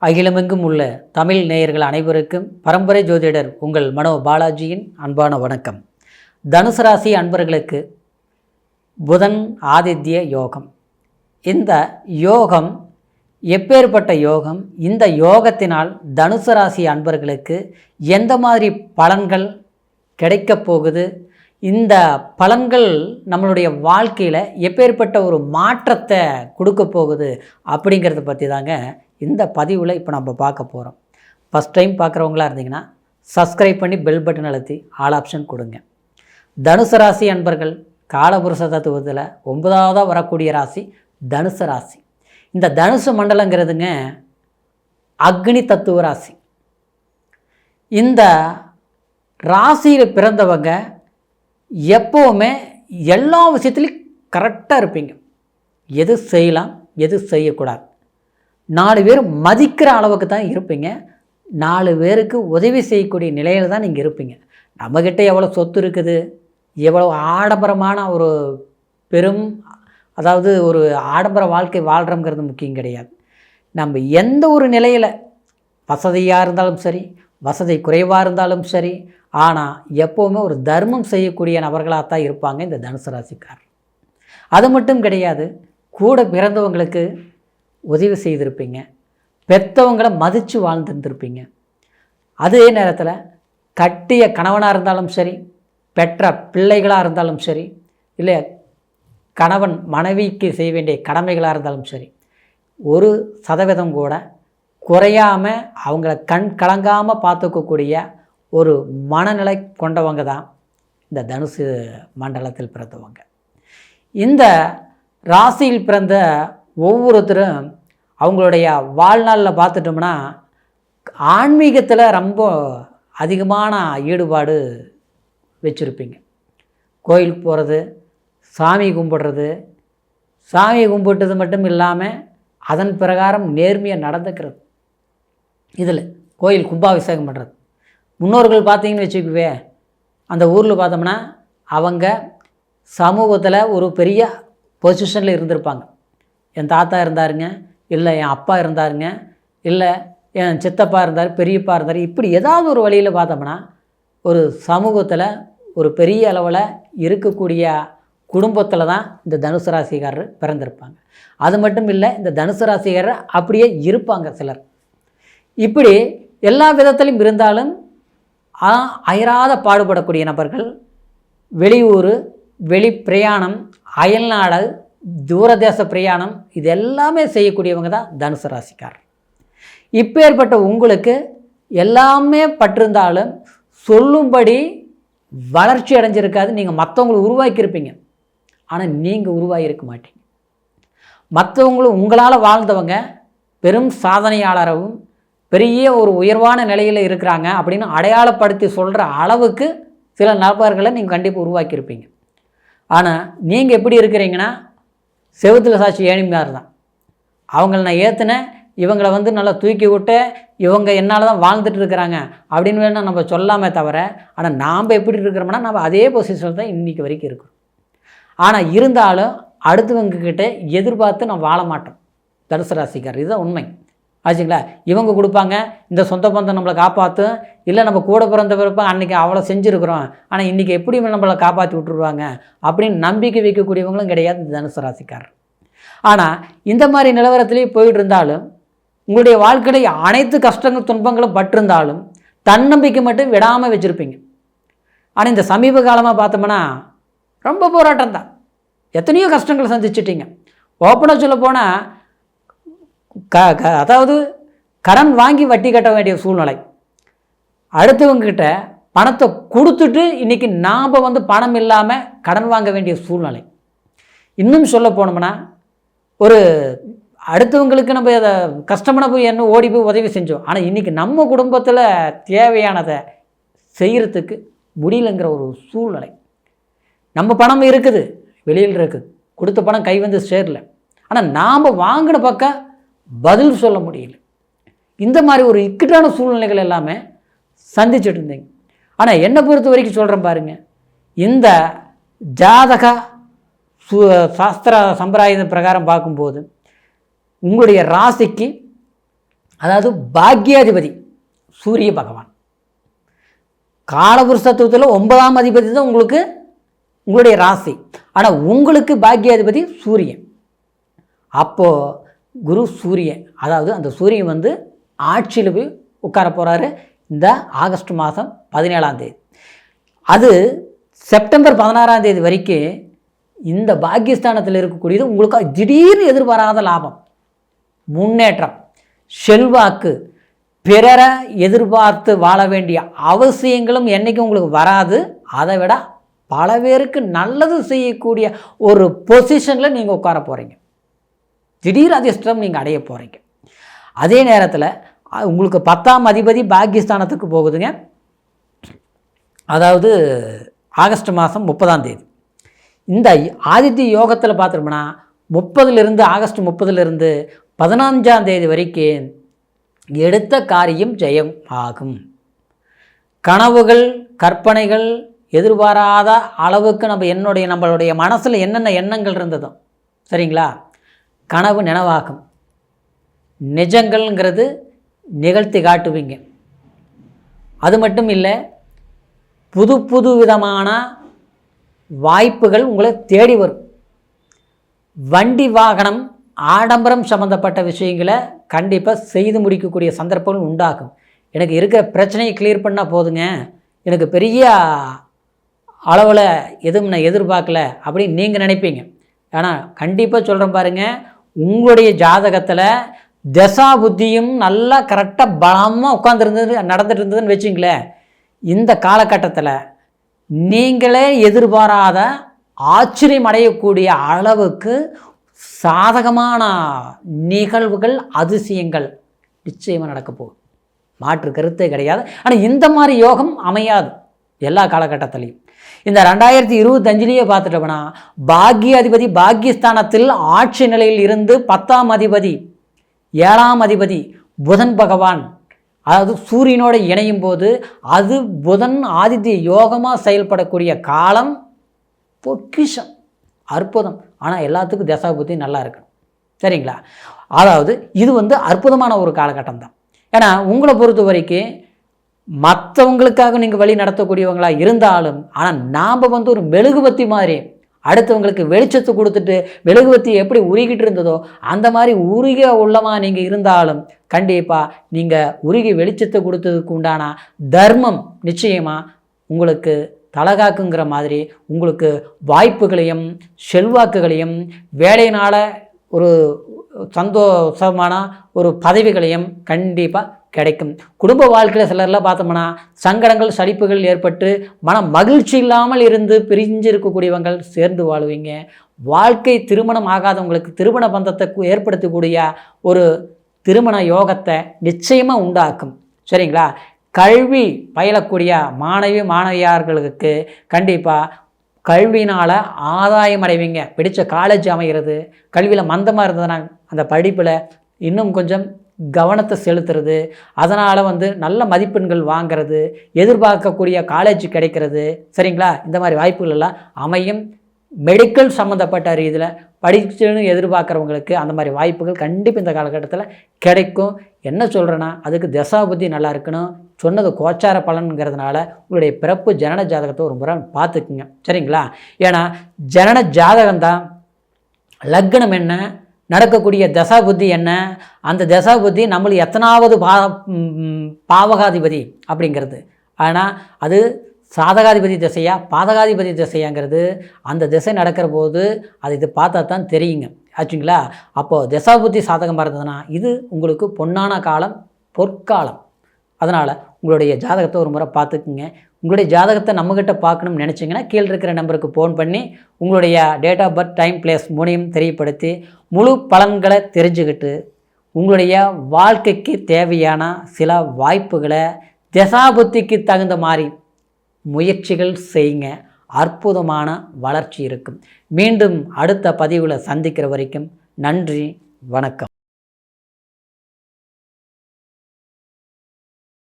அகிலமெங்கும் உள்ள தமிழ் நேயர்கள் அனைவருக்கும் பரம்பரை ஜோதிடர் உங்கள் மனோ பாலாஜியின் அன்பான வணக்கம். தனுசு ராசி அன்பர்களுக்கு புதன் ஆதித்ய யோகம். இந்த யோகம் எப்பேற்பட்ட யோகம்? இந்த யோகத்தினால் தனுசு ராசி அன்பர்களுக்கு எந்த மாதிரி பலன்கள் கிடைக்கப் போகுது? இந்த பலன்கள் நம்மளுடைய வாழ்க்கையில் எப்பேற்பட்ட ஒரு மாற்றத்தை கொடுக்க போகுது அப்படிங்கிறத பற்றி தாங்க இந்த பதிவில் இப்போ நம்ம பார்க்க போகிறோம். ஃபஸ்ட் டைம் பார்க்குறவங்களா இருந்தீங்கன்னா சப்ஸ்கிரைப் பண்ணி பெல் பட்டன் அழுத்தி ஆல் ஆப்ஷன் கொடுங்க. தனுசு ராசி அன்பர்கள் காலபுருஷ தத்துவத்தில் 9ஆவதாக வரக்கூடிய ராசி தனுசு ராசி. இந்த தனுசு மண்டலங்கிறதுங்க அக்னி தத்துவ ராசி. இந்த ராசியில் பிறந்தவங்க எப்போவுமே எல்லா விஷயத்துலையும் கரெக்டாக இருப்பீங்க. எது செய்யலாம் எது செய்யக்கூடாது, 4 பேர் மதிக்கிற அளவுக்கு தான் இருப்பீங்க. 4 பேருக்கு உதவி செய்யக்கூடிய நிலையில் தான் நீங்கள் இருப்பீங்க. நம்மக்கிட்ட எவ்வளோ சொத்து இருக்குது, எவ்வளோ ஆடம்பரமான ஒரு ஒரு ஆடம்பர வாழ்க்கை வாழ்கிறோங்கிறது முக்கியம் கிடையாது. நம்ம எந்த ஒரு நிலையில் வசதியாக இருந்தாலும் சரி, வசதி குறைவாக இருந்தாலும் சரி, ஆனால் எப்போவுமே ஒரு தர்மம் செய்யக்கூடிய நபர்களாக தான் இருப்பாங்க இந்த தனுசு ராசிக்காரர். அது மட்டும் கிடையாது, கூட பிறந்தவங்களுக்கு உதவி செய்திருப்பீங்க, பெற்றவங்களை மதித்து வாழ்ந்துருந்துருப்பீங்க. அதே நேரத்தில் கட்டிய கணவனாக இருந்தாலும் சரி, பெற்ற பிள்ளைகளாக இருந்தாலும் சரி, இல்லை கணவன் மனைவிக்கு செய்ய வேண்டிய கடமைகளாக இருந்தாலும் சரி, 1% கூட குறையாமல் அவங்கள கண் கலங்காமல் பார்த்துக்கக்கூடிய ஒரு மனநிலை கொண்டவங்க தான் இந்த தனுசு மண்டலத்தில் பிறந்தவங்க. இந்த ராசியில் பிறந்த ஒவ்வொருத்தரும் அவங்களுடைய வாழ்நாளில் பார்த்துட்டோம்னா ஆன்மீகத்தில் ரொம்ப அதிகமான ஈடுபாடு வச்சுருப்பீங்க. கோயிலுக்கு போகிறது, சாமி கும்பிடுறது, சாமி கும்பிட்டது மட்டும் இல்லாமல் அதன் பிரகாரம் நேர்மையாக நடந்துக்கிறது. இதில் கோயில் கும்பாபிஷேகம் பண்ணுறது, முன்னோர்கள் பார்த்தீங்கன்னு வச்சுக்குவே, அந்த ஊரில் பார்த்தோம்னா அவங்க சமூகத்தில் ஒரு பெரிய பொசிஷனில் இருந்திருப்பாங்க. என் தாத்தா இருந்தாருங்க, இல்லை என் அப்பா இருந்தாருங்க, இல்லை என் சித்தப்பா இருந்தார், பெரியப்பா இருந்தார், இப்படி ஏதாவது ஒரு வழியில் பார்த்தோம்னா ஒரு சமூகத்தில் ஒரு பெரிய அளவில் இருக்கக்கூடிய குடும்பத்தில் தான் இந்த தனுசு ராசிக்காரர் பிறந்திருப்பாங்க. அது மட்டும் இல்லை, இந்த தனுசு ராசிக்காரர் அப்படியே இருப்பாங்க சிலர். இப்படி எல்லா விதத்திலும் இருந்தாலும் அயராத பாடுபடக்கூடிய நபர்கள், வெளியூர், வெளி பிரயாணம், அயல்நாடு, தூரதேச பிரயாணம், இது எல்லாமே செய்யக்கூடியவங்க தான் தனுசு ராசிக்காரர். இப்பேற்பட்ட உங்களுக்கு எல்லாமே பட்டிருந்தாலும் சொல்லும்படி வளர்ச்சி அடைஞ்சிருக்காது. நீங்கள் மற்றவங்களை உருவாக்கியிருப்பீங்க, ஆனால் நீங்கள் உருவாகியிருக்க மாட்டீங்க. மற்றவங்களும் உங்களால் வாழ்ந்தவங்க பெரும் சாதனையாளராகவும் பெரிய ஒரு உயர்வான நிலையில் இருக்கிறாங்க அப்படின்னு அடையாளப்படுத்தி சொல்கிற அளவுக்கு சில நபர்களை நீங்கள் கண்டிப்பாக உருவாக்கியிருப்பீங்க. ஆனால் நீங்கள் எப்படி இருக்கிறீங்கன்னா செவுத்தில் சாட்சி ஏனிமார் தான். அவங்கள நான் ஏற்றுனேன், இவங்களை நல்லா தூக்கி விட்டு இவங்க என்னால் தான் வாழ்ந்துட்டு இருக்கிறாங்க அப்படின்னு வேணால் நம்ம சொல்லாமே தவிர, ஆனால் நாம் எப்படி இருக்கிறோம்னா நம்ம அதே பொசிஷனில் தான் இன்றைக்கி வரைக்கும் இருக்கிறோம். ஆனால் இருந்தாலும் அடுத்தவங்கக்கிட்ட எதிர்பார்த்து நான் வாழ மாட்டோம் தனுசு ராசிக்காரர். இதுதான் உண்மை ஆச்சுங்களா. இவங்க கொடுப்பாங்க, இந்த சொந்த பந்தம் நம்மளை காப்பாற்றும், இல்லை நம்ம கூட பிறந்த பிறப்ப அன்றைக்கி அவ்வளோ செஞ்சுருக்குறோம், ஆனால் இன்றைக்கி எப்படி நம்மளை காப்பாற்றி விட்டுருவாங்க அப்படின்னு நம்பிக்கை வைக்கக்கூடியவங்களும் கிடையாது இந்த தனுசு ராசிக்காரர். ஆனால் இந்த மாதிரி நிலவரத்துலேயே போயிட்டு இருந்தாலும் உங்களுடைய வாழ்க்கையில் அனைத்து கஷ்டங்கள் துன்பங்களும் பட்டிருந்தாலும் தன்னம்பிக்கை மட்டும் விடாமல் வச்சுருப்பீங்க. ஆனால் இந்த சமீப காலமாக பார்த்தோம்னா ரொம்ப போராட்டம் தான். எத்தனையோ கஷ்டங்களை சந்திச்சிட்டிங்க. ஓப்பனாக சொல்ல போனால் அதாவது கடன் வாங்கி வட்டி கட்ட வேண்டிய சூழ்நிலை, அடுத்தவங்ககிட்ட பணத்தை கொடுத்துட்டு இன்றைக்கி நாம் பணம் இல்லாமல் கடன் வாங்க வேண்டிய சூழ்நிலை. இன்னும் சொல்ல போனோம்னா ஒரு அடுத்தவங்களுக்கு நம்ம அதை கஷ்டமான போய் என்ன ஓடி போய் உதவி செஞ்சோம், ஆனால் இன்றைக்கி நம்ம குடும்பத்தில் தேவையானதை செய்கிறதுக்கு முடியலைங்கிற ஒரு சூழ்நிலை. நம்ம பணம் இருக்குது, வெளியில் இருக்குது, கொடுத்த பணம் கை சேரல, ஆனால் நாம் வாங்கின பக்கம் பதில் சொல்ல முடியல. இந்த மாதிரி ஒரு இக்கட்டான சூழ்நிலைகள் எல்லாமே சந்திச்சுட்டு இருந்தீங்க. ஆனால் என்னை பொறுத்த வரைக்கும் சொல்கிறேன் பாருங்கள், இந்த ஜாதக சாஸ்திர சம்பிரதாய பிரகாரம் பார்க்கும்போது உங்களுடைய ராசிக்கு அதாவது பாக்யாதிபதி சூரிய பகவான். காலபுருஷ தத்துவத்தில் 9ஆம் அதிபதி தான் உங்களுடைய ராசி. ஆனால் உங்களுக்கு பாக்யாதிபதி சூரியன். அப்போது குரு சூரியன், அதாவது அந்த சூரியன் வந்து ஆட்சியில் போய் உட்கார போகிறாரு இந்த ஆகஸ்ட் மாதம் 17ஆம் தேதி. அது செப்டம்பர் 16ஆம் தேதி வரைக்கும் இந்த பாக்கியஸ்தானத்தில் இருக்கக்கூடியது உங்களுக்கு திடீர்னு எதிர்பாராத லாபம், முன்னேற்றம், செல்வாக்கு, பிறரை எதிர்பார்த்து வாழ வேண்டிய அவசியங்களும் என்றைக்கும் உங்களுக்கு வராது. அதை விட பல பேருக்கு நல்லது செய்யக்கூடிய ஒரு பொசிஷனில் நீங்கள் உட்கார போகிறீங்க. திடீர் அதிர்ஷ்டம் நீங்கள் அடைய போகிறீங்க. அதே நேரத்தில் உங்களுக்கு 10ஆம் அதிபதி பாக்கியஸ்தானத்துக்கு போகுதுங்க. அதாவது ஆகஸ்ட் மாதம் 30ஆம் தேதி. இந்த ஆதித்ய யோகத்தில் பார்த்துட்டோம்னா 30லிருந்து ஆகஸ்ட் 30லிருந்து 15ஆம் தேதி வரைக்கும் எடுத்த காரியம் ஜெயம் ஆகும். கனவுகள், கற்பனைகள், எதிர்பாராத அளவுக்கு நம்மளுடைய மனசில் என்னென்ன எண்ணங்கள் இருந்ததோ சரிங்களா, கனவு நினைவாகும். நிஜங்கள்ங்கிறது நிகழ்த்தி காட்டுவீங்க. அது மட்டும் இல்லை, புது விதமான வாய்ப்புகள் உங்களை தேடி வரும். வண்டி வாகனம், ஆடம்பரம் சம்மந்தப்பட்ட விஷயங்களை கண்டிப்பாக செய்து முடிக்கக்கூடிய சந்தர்ப்பங்கள் உண்டாகும். எனக்கு இருக்கிற பிரச்சனையை கிளியர் பண்ணால் போதுங்க, எனக்கு பெரிய அளவில் எதுவும் நான் எதிர்பார்க்கல அப்படின்னு நீங்கள் நினைப்பீங்க. ஆனால் கண்டிப்பாக சொல்கிறேன் பாருங்கள், உங்களுடைய ஜாதகத்தில் தசா புத்தியும் நல்லா கரெக்டாக பலமாக நடந்துட்டு இருந்ததுன்னு வச்சிங்களேன், இந்த காலகட்டத்தில் நீங்களே எதிர்பாராத ஆச்சரியம் அடையக்கூடிய அளவுக்கு சாதகமான நிகழ்வுகள், அதிசயங்கள் நிச்சயமாக நடக்க போகுது. மாற்று கருத்தே கிடையாது. ஆனால் இந்த மாதிரி யோகம் அமையாது எல்லா காலகட்டத்திலையும். இந்த 2025லேயே பார்த்துட்டோம்னா பாக்யாதிபதி பாக்யஸ்தானத்தில் ஆட்சி நிலையில் இருந்து 10ஆம் அதிபதி 7ஆம் அதிபதி புதன் பகவான், அதாவது சூரியனோடு இணையும் போது அது புதன் ஆதித்ய யோகமாக செயல்படக்கூடிய காலம் பொக்கிஷம், அற்புதம். ஆனால் எல்லாத்துக்கும் தசா புத்தி நல்லா இருக்கணும் சரிங்களா. அதாவது இது வந்து அற்புதமான ஒரு காலகட்டம் தான். ஏன்னா உங்களை பொறுத்த வரைக்கும் மற்றவங்களுக்காக நீங்கள் வழி நடத்தக்கூடியவங்களாக இருந்தாலும், ஆனால் நாம் வந்து ஒரு மெழுகுவத்தி மாதிரி அடுத்தவங்களுக்கு வெளிச்சத்தை கொடுத்துட்டு மெழுகுவத்தி எப்படி உருகிட்டு இருந்ததோ அந்த மாதிரி உருக உள்ளமாக நீங்கள் இருந்தாலும் கண்டிப்பாக நீங்கள் உருகி வெளிச்சத்தை கொடுத்ததுக்கு உண்டான தர்மம் நிச்சயமாக உங்களுக்கு தலகாக்குங்கிற மாதிரி உங்களுக்கு வாய்ப்புகளையும் செல்வாக்குகளையும் வேலையினால் ஒரு சந்தோஷமான ஒரு பதவிகளையும் கண்டிப்பாக கிடைக்கும். குடும்ப வாழ்க்கையில் சிலர்லாம் பார்த்தோம்னா சங்கடங்கள், சலிப்புகள் ஏற்பட்டு மன மகிழ்ச்சி இல்லாமல் இருந்து பிரிஞ்சு இருக்கக்கூடியவங்க சேர்ந்து வாழுவீங்க. வாழ்க்கை திருமணம் ஆகாதவங்களுக்கு திருமண பந்தத்தை ஏற்படுத்தக்கூடிய ஒரு திருமண யோகத்தை நிச்சயமாக உண்டாக்கும் சரிங்களா. கல்வி பயிலக்கூடிய மாணவியார்களுக்கு கண்டிப்பாக கல்வினால் ஆதாயம் அடைவீங்க. பிடிச்ச காலேஜ் அமைகிறது. கல்வியில் மந்தமாக இருந்ததுன்னா அந்த படிப்பில் இன்னும் கொஞ்சம் கவனத்தை செலுத்துறது, அதனால் வந்து நல்ல மதிப்பெண்கள் வாங்கிறது, எதிர்பார்க்கக்கூடிய காலேஜ் கிடைக்கிறது சரிங்களா. இந்த மாதிரி வாய்ப்புகள் எல்லாம் அமையும். மெடிக்கல் சம்மந்தப்பட்ட ரீதியில் படிச்சுன்னு எதிர்பார்க்குறவங்களுக்கு அந்த மாதிரி வாய்ப்புகள் கண்டிப்பாக இந்த காலகட்டத்தில் கிடைக்கும். என்ன சொல்கிறேன்னா, அதுக்கு தசா புத்தி நல்லா இருக்கணும். சொன்னது கோச்சார பலன்கிறதுனால உங்களுடைய பிறப்பு ஜனன ஜாதகத்தை ஒரு முறை பார்த்துக்குங்க சரிங்களா. ஏன்னா ஜனன ஜாதகம்தான் லக்னம் என்ன, நடக்கக்கூடிய தசா புத்தி என்ன, அந்த தசா புத்தி நம்மளுக்கு எத்தனாவது பாவகாதிபதி அப்படிங்கிறது. ஆனால் அது சாதகாதிபதி திசையா பாதகாதிபதி திசையாங்கிறது அந்த திசை நடக்கிற போது இது பார்த்தா தான் தெரியுங்க ஆச்சுங்களா. அப்போது தசா புத்தி சாதகமாக இருந்ததுன்னா இது உங்களுக்கு பொன்னான காலம், பொற்காலம். அதனால் உங்களுடைய ஜாதகத்தை ஒரு முறை பார்த்துக்குங்க. உங்களுடைய ஜாதகத்தை நம்மக்கிட்ட பார்க்கணும்னு நினச்சிங்கன்னா கீழே இருக்கிற நம்பருக்கு ஃபோன் பண்ணி உங்களுடைய date of birth, time, place மூணையும் தெரியப்படுத்தி முழு பலன்களை தெரிஞ்சுக்கிட்டு உங்களுடைய வாழ்க்கைக்கு தேவையான சில வாய்ப்புகளை தசாபுத்திக்கு தகுந்த மாதிரி முயற்சிகள் செய்யுங்க. அற்புதமான வளர்ச்சி இருக்கும். மீண்டும் அடுத்த பதிவில் சந்திக்கிற வரைக்கும் நன்றி, வணக்கம்.